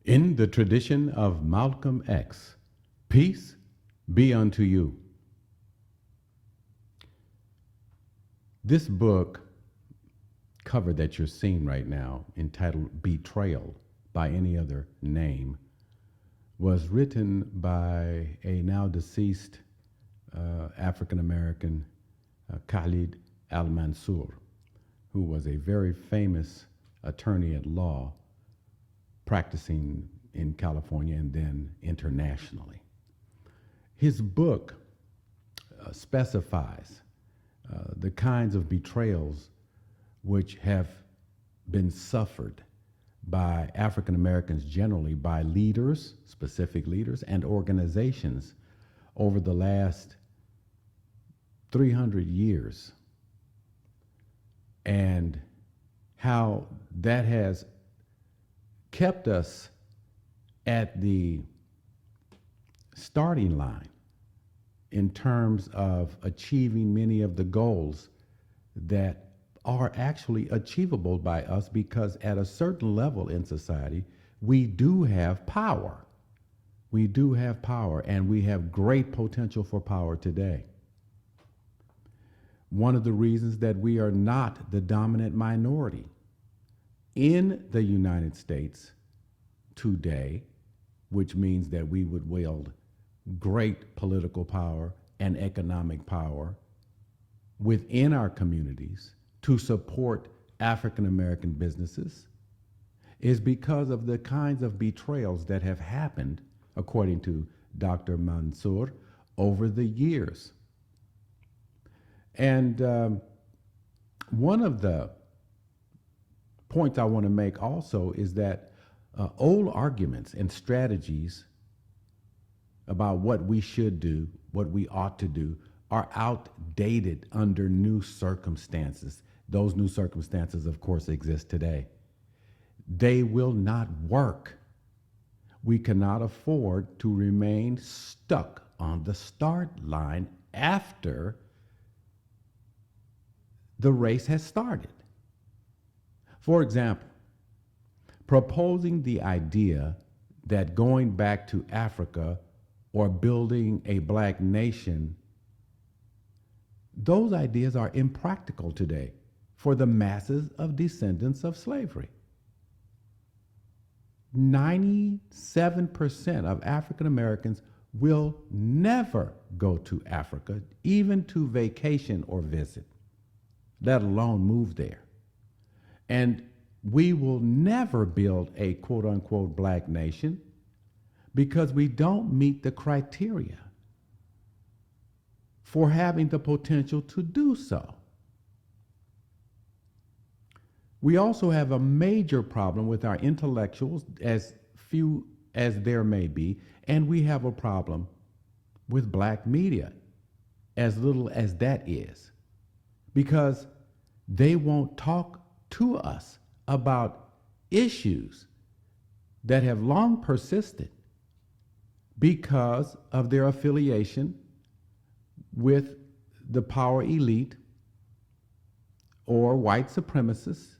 In the tradition of Malcolm X, peace be unto you. This book cover that you're seeing right now, entitled Betrayal by Any Other Name, was written by a now deceased African-American, Khalid al-Mansour, who was a very famous attorney at law practicing in California and then internationally. His book specifies the kinds of betrayals which have been suffered by African Americans generally, by leaders, specific leaders, and organizations over the last 300 years, and how that has kept us at the starting line in terms of achieving many of the goals that are actually achievable by us, because at a certain level in society, we do have power. We do have power, and we have great potential for power today. One of the reasons that we are not the dominant minority in the United States today, which means that we would wield great political power and economic power within our communities to support African American businesses, is because of the kinds of betrayals that have happened, according to Dr. Mansour, over the years. And one of the points I want to make also is that old arguments and strategies about what we should do, what we ought to do, are outdated under new circumstances. Those new circumstances, of course, exist today. They will not work. We cannot afford to remain stuck on the start line after the race has started. For example, proposing the idea that going back to Africa or building a black nation, those ideas are impractical today for the masses of descendants of slavery. 97% of African Americans will never go to Africa, even to vacation or visit, let alone move there. And we will never build a quote unquote black nation because we don't meet the criteria for having the potential to do so. We also have a major problem with our intellectuals, as few as there may be, and we have a problem with black media, as little as that is, because they won't talk to us about issues that have long persisted because of their affiliation with the power elite or white supremacists,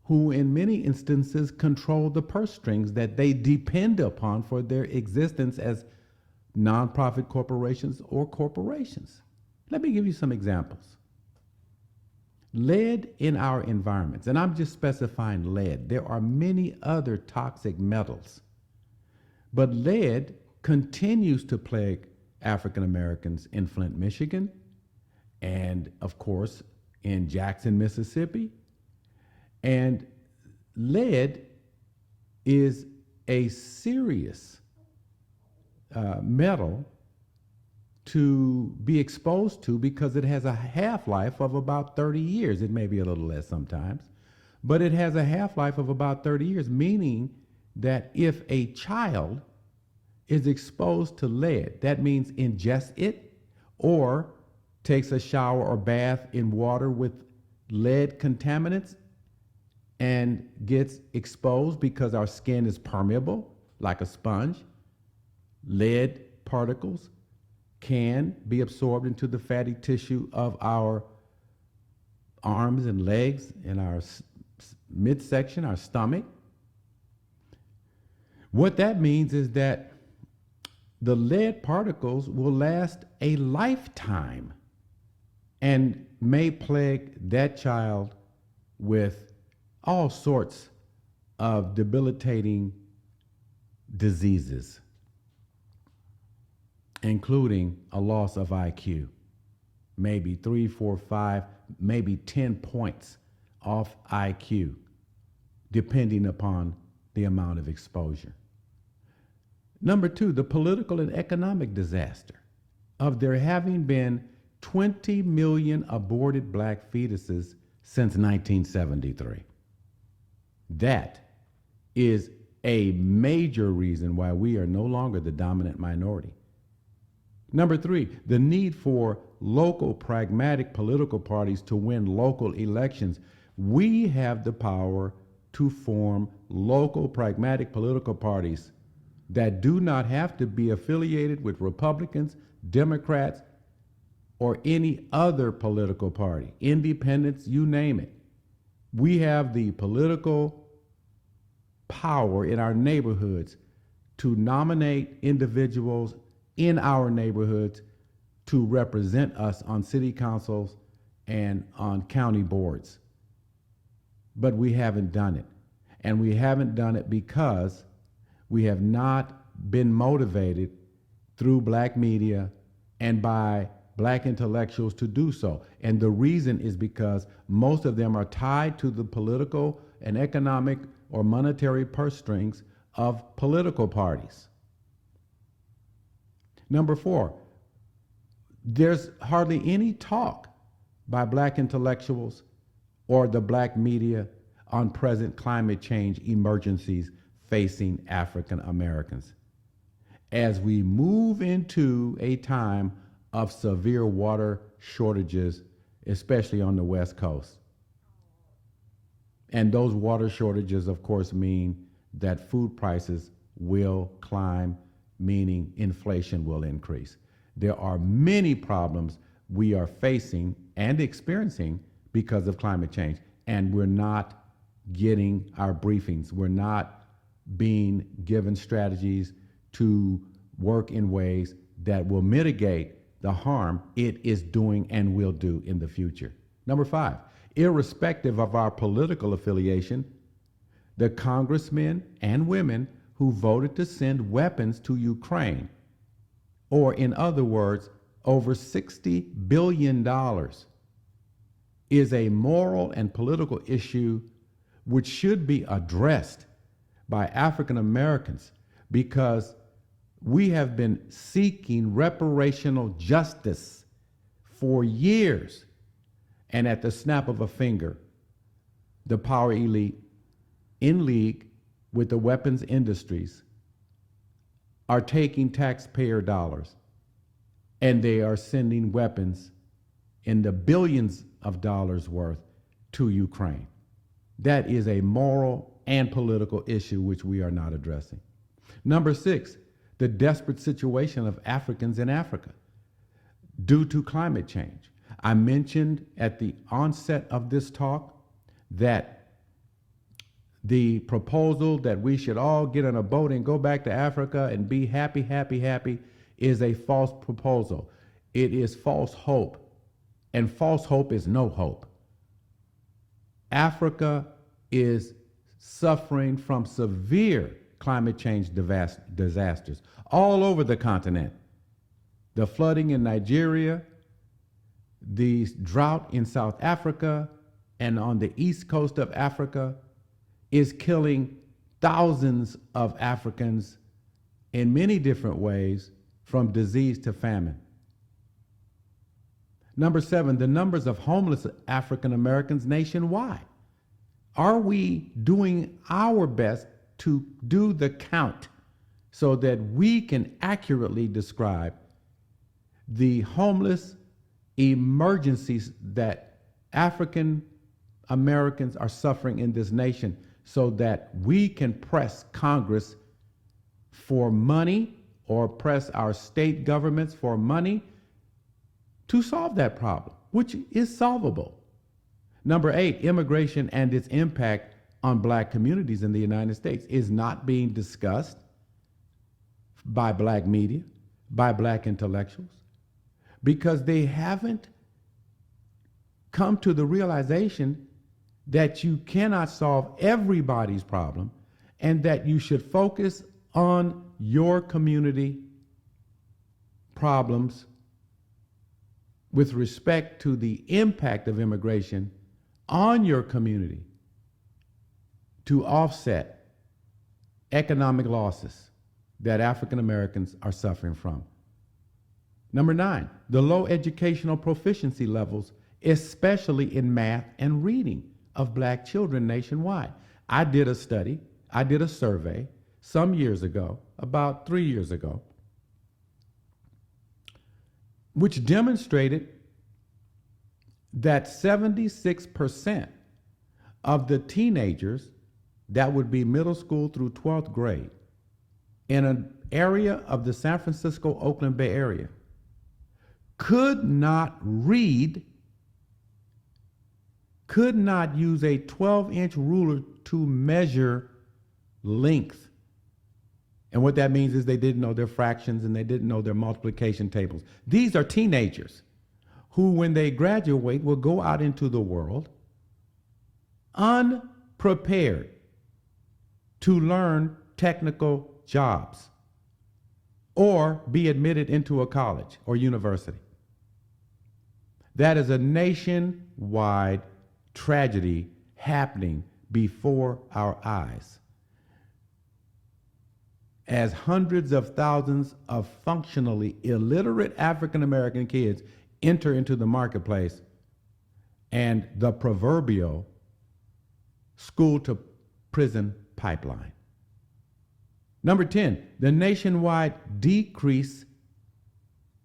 who in many instances control the purse strings that they depend upon for their existence as nonprofit corporations or corporations. Let me give you some examples. Lead in our environments, and I'm just specifying lead. There are many other toxic metals, but lead continues to plague African Americans in Flint, Michigan, and of course in Jackson, Mississippi. And lead is a serious metal to be exposed to because it has a half-life of about 30 years. It may be a little less sometimes, but it has a half-life of about 30 years, meaning that if a child is exposed to lead, that means ingests it or takes a shower or bath in water with lead contaminants and gets exposed because our skin is permeable like a sponge. Lead particles can be absorbed into the fatty tissue of our arms and legs, in our midsection, our stomach. What that means is that the lead particles will last a lifetime and may plague that child with all sorts of debilitating diseases, including a loss of IQ, maybe 3, 4, 5, maybe 10 points off IQ, depending upon the amount of exposure. Number 2, the political and economic disaster of there having been 20 million aborted black fetuses since 1973. That is a major reason why we are no longer the dominant minority. Number 3, the need for local pragmatic political parties to win local elections. We have the power to form local pragmatic political parties that do not have to be affiliated with Republicans, Democrats, or any other political party, independents, you name it. We have the political power in our neighborhoods to nominate individuals in our neighborhoods to represent us on city councils and on county boards. But we haven't done it. And we haven't done it because we have not been motivated through black media and by black intellectuals to do so. And the reason is because most of them are tied to the political and economic or monetary purse strings of political parties. Number 4, there's hardly any talk by black intellectuals or the black media on present climate change emergencies facing African Americans. As we move into a time of severe water shortages, especially on the West Coast. And those water shortages, of course, mean that food prices will climb, meaning inflation will increase. There are many problems we are facing and experiencing because of climate change, and we're not getting our briefings. We're not being given strategies to work in ways that will mitigate the harm it is doing and will do in the future. Number 5, irrespective of our political affiliation, the congressmen and women who voted to send weapons to Ukraine, or in other words, over $60 billion, is a moral and political issue which should be addressed by African Americans, because we have been seeking reparational justice for years. And at the snap of a finger, the power elite in league with the weapons industries are taking taxpayer dollars and they are sending weapons in the billions of dollars worth to Ukraine. That is a moral and political issue which we are not addressing. Number 6, the desperate situation of Africans in Africa due to climate change. I mentioned at the onset of this talk that the proposal that we should all get on a boat and go back to Africa and be happy, happy, happy is a false proposal. It is false hope, and false hope is no hope. Africa is suffering from severe climate change disasters all over the continent. The flooding in Nigeria, the drought in South Africa, and on the east coast of Africa is killing thousands of Africans in many different ways, from disease to famine. Number 7, the numbers of homeless African Americans nationwide. Are we doing our best to do the count so that we can accurately describe the homeless emergencies that African Americans are suffering in this nation, so that we can press Congress for money or press our state governments for money to solve that problem, which is solvable? Number 8, immigration and its impact on black communities in the United States is not being discussed. by black media, by black intellectuals, because they haven't come to the realization that you cannot solve everybody's problem and that you should focus on your community problems with respect to the impact of immigration on your community to offset economic losses that African Americans are suffering from. Number 9, the low educational proficiency levels, especially in math and reading, of black children nationwide. I did a study, I did a survey some years ago, about 3 years ago, which demonstrated that 76% of the teenagers that would be middle school through 12th grade in an area of the San Francisco, Oakland Bay Area could not read, could not use a 12-inch ruler to measure length. And what that means is they didn't know their fractions and they didn't know their multiplication tables. These are teenagers who, when they graduate, will go out into the world unprepared to learn technical jobs or be admitted into a college or university. That is a nationwide tragedy happening before our eyes, as hundreds of thousands of functionally illiterate African American kids enter into the marketplace and the proverbial school to prison pipeline. Number 10, the nationwide decrease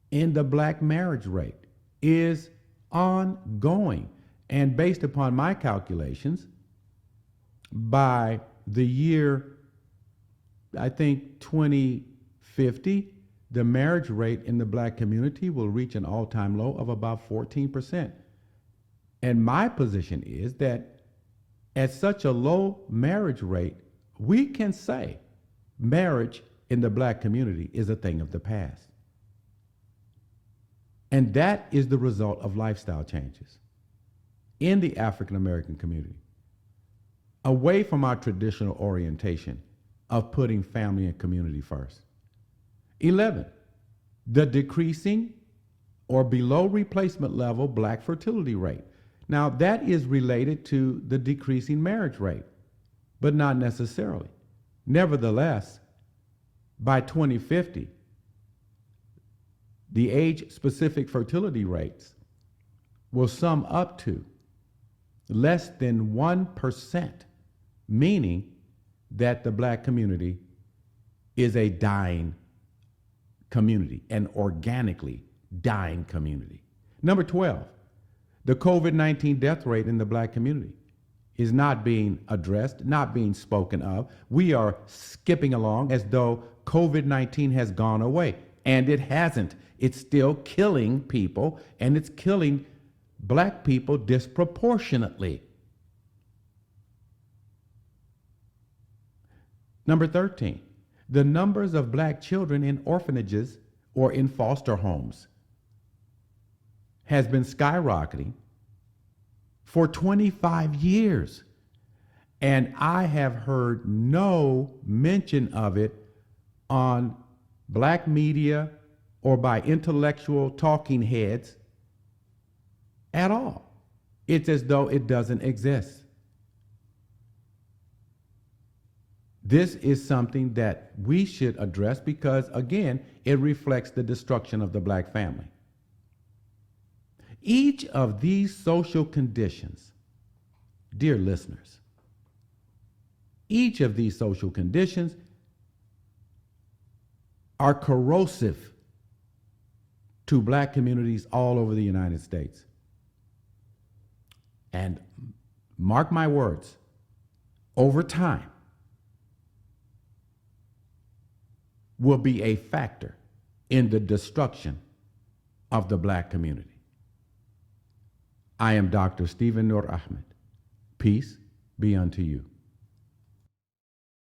in the black marriage rate is ongoing. And based upon my calculations, by the year, I think 2050, the marriage rate in the black community will reach an all-time low of about 14%. And my position is that at such a low marriage rate, we can say marriage in the black community is a thing of the past. And that is the result of lifestyle changes in the African American community, away from our traditional orientation of putting family and community first. 11, the decreasing or below replacement level black fertility rate. Now, that is related to the decreasing marriage rate, but not necessarily. Nevertheless, by 2050, the age-specific fertility rates will sum up to less than 1%, meaning that the black community is a dying community, an organically dying community. Number 12, the COVID-19 death rate in the black community is not being addressed, not being spoken of. We are skipping along as though COVID-19 has gone away, and it hasn't. It's still killing people, and it's killing black people disproportionately. Number 13, the numbers of black children in orphanages or in foster homes has been skyrocketing for 25 years. And I have heard no mention of it on black media or by intellectual talking heads at all. It's as though it doesn't exist. This is something that we should address because, again, it reflects the destruction of the black family. Each of these social conditions, dear listeners, each of these social conditions are corrosive to black communities all over the United States. And mark my words, over time will be a factor in the destruction of the black community. I am Dr. Stephen Nur Ahmed. Peace be unto you.